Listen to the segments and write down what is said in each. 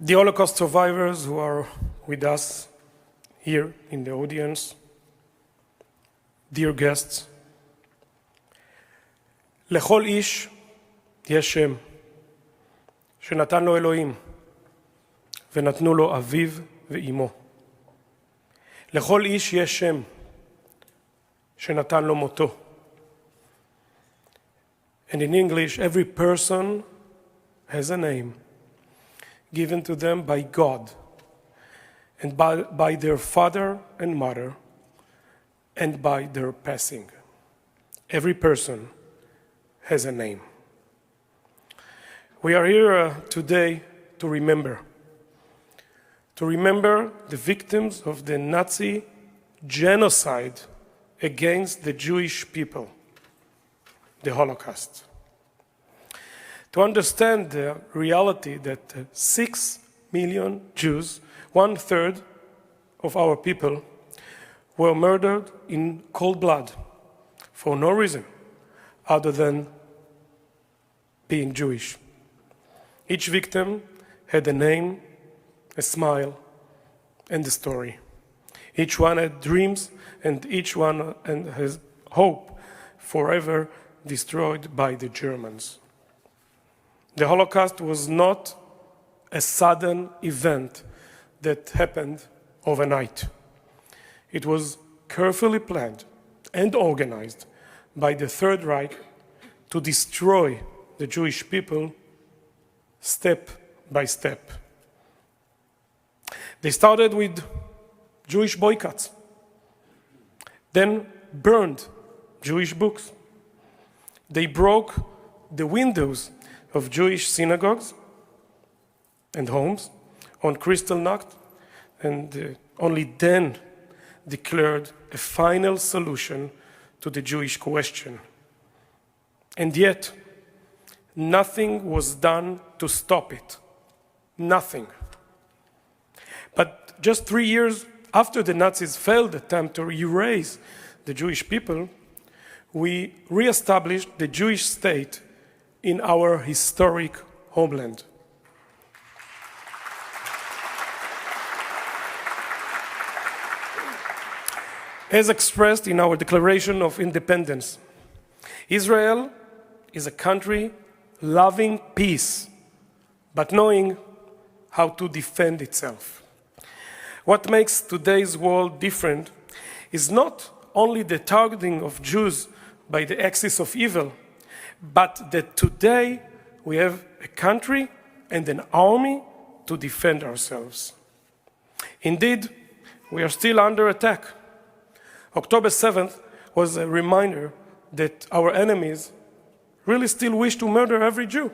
The Holocaust survivors who are with us here in the audience, dear guests, לכל איש יש שם שנתן לו אלוהים ונתנו לו אביו ואימו. לכל איש יש שם שנתן לו מותו. And in English, every person has a name given to them by God and by their father and mother and by their passing. Every person has a name. We are here today to remember the victims of the Nazi genocide against the Jewish people, the Holocaust. To understand the reality that 6 million Jews, 1/3 of our people, were murdered in cold blood for no reason other than being Jewish. Each victim had a name, a smile, and a story. Each one had dreams, and each one has hope forever destroyed by the Germans. The Holocaust was not a sudden event that happened overnight. It was carefully planned and organized by the Third Reich to destroy the Jewish people step by step. They started with Jewish boycotts, then burned Jewish books. They broke the windows of Jewish synagogues and homes on Kristallnacht, and only then declared a final solution to the Jewish question. And yet, nothing was done to stop it. Nothing. But just 3 years after the Nazis' failed attempt to erase the Jewish people, we re-established the Jewish state in our historic homeland. As expressed in our Declaration of Independence, Israel is a country loving peace, but knowing how to defend itself. What makes today's world different is not only the targeting of Jews by the axis of evil, but that today we have a country and an army to defend ourselves. Indeed, we are still under attack. October 7th was a reminder that our enemies really still wish to murder every Jew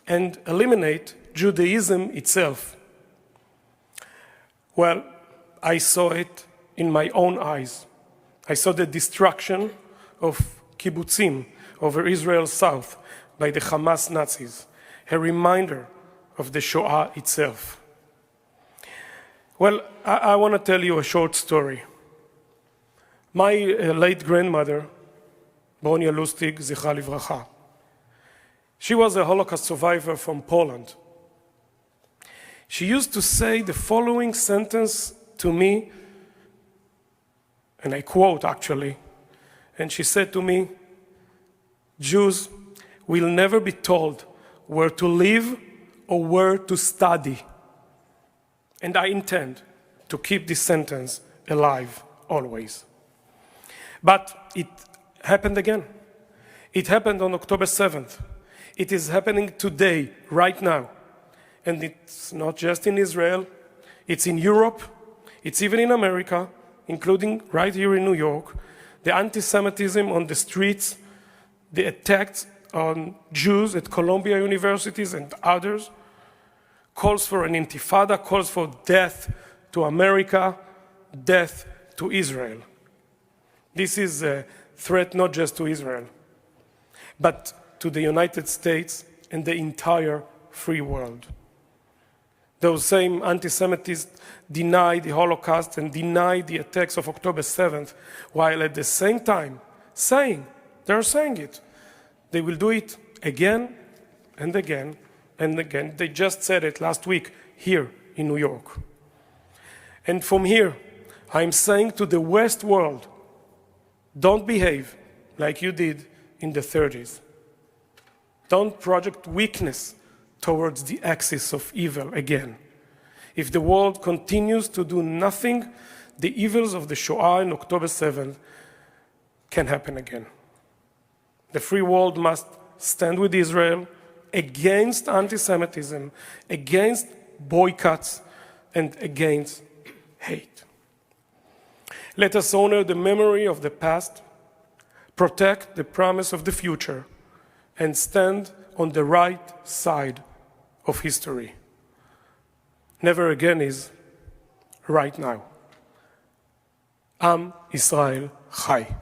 and eliminate Judaism itself. Well, I saw it in my own eyes. I saw the destruction of kibbutzim over Israel's south by the Hamas Nazis, a reminder of the Shoah itself. Well, I want to tell you a short story. My late grandmother, Bronia Lustig, zichra livracha, she was a Holocaust survivor from Poland. She used to say the following sentence to me, and I quote actually, and she said to me, Jews will never be told where to live or where to study. And I intend to keep this sentence alive always. But it happened again. It happened on October 7th. It is happening today, right now. And it's not just in Israel, it's in Europe, it's even in America, including right here in New York. The anti-Semitism on the streets, the attacks on Jews at Columbia universities and others, calls for an intifada, calls for death to America, death to Israel. This is a threat not just to Israel, but to the United States and the entire free world. Those same anti-Semites deny the Holocaust and deny the attacks of October 7th, while at the same time they're saying it. They will do it again and again and again. They just said it last week here in New York. And from here, I'm saying to the West world, don't behave like you did in the 30s. Don't project weakness towards the axis of evil again. If the world continues to do nothing, the evils of the Shoah and October 7th can happen again. The free world must stand with Israel against anti-Semitism, against boycotts, and against hate. Let us honor the memory of the past, protect the promise of the future, and stand on the right side of history. Never again is right now. Am Israel Chai.